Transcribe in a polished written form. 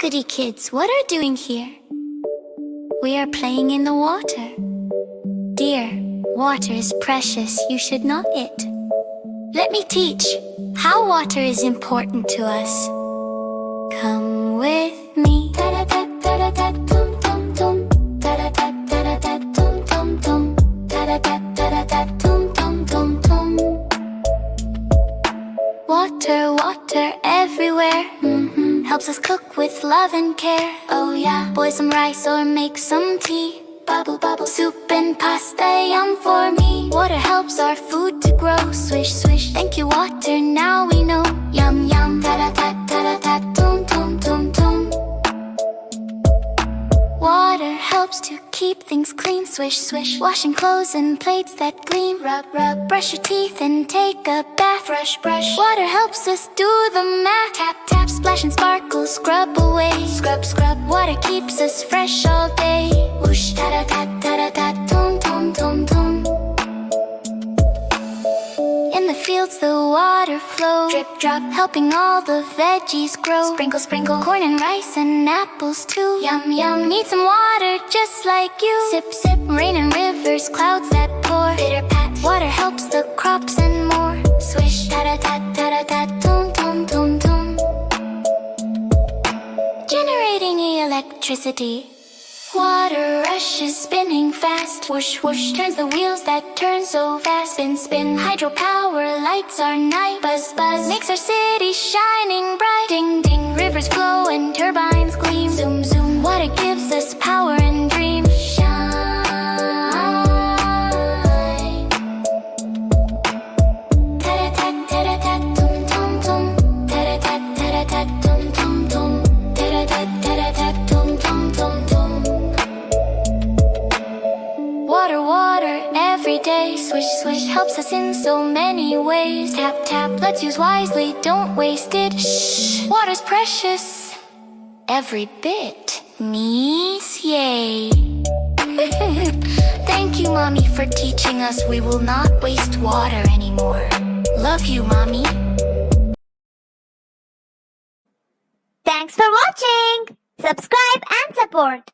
goody kids, what are doing here? We are playing in the water. Dear, water is precious, you should not it. Let me teach how water is important to us. Come with me. Water, water everywhere. Helps us cook with love and care. Oh yeah, boil some rice or make some tea. Bubble, bubble, soup and pasta, yum for me. Water helps our food to grow. Swish, swish, thank you water, now we know. Yum, yum, ta-da-ta-ta-ta-ta, tum, tum, tum, tum. Water helps to keep things clean. Swish, swish, washing clothes and plates that gleam. Rub, rub, brush your teeth and take a bath. Brush, brush, water helps us do the math. Tap, tap, splash and sparkle, scrub away. Scrub, scrub, water keeps us fresh all day. Whoosh, ta-da-ta-ta-ta-ta, tum, tum, tum, tum. In the fields the water flows. Drip, drop, helping all the veggies grow. Sprinkle, sprinkle, corn and rice and apples too. Yum, yum, need some water just like you. Sip, sip, rain and rivers, clouds that pour. Pitter, pat, water helps the crops and more. Swish, ta-da-ta-ta-ta-ta, tum, tum, tum, tum. Generating electricity. Water rushes, spinning fast. Whoosh, whoosh, turns the wheels that turn so fast. Spin, spin, hydropower lights our night. Buzz, buzz, makes our city shining bright. Ding, ding, rivers flow and turbines gleam. Zoom, zoom, water gives us power and dream. Shine. Ta-da-ta, ta-da-ta, tum, tum, tum. Ta-da-ta, ta-da-ta, tum, tum, tum. Ta-da-ta, ta-da-ta, tum, tum, tum, tum. Water, water, every day. Swish, swish, helps us in so many ways. Tap, tap, let's use wisely, don't waste it. Shh, water's precious. Every bit means yay. Thank you, Mommy, for teaching us we will not waste water anymore. Love you, Mommy. Thanks for watching. Subscribe and support.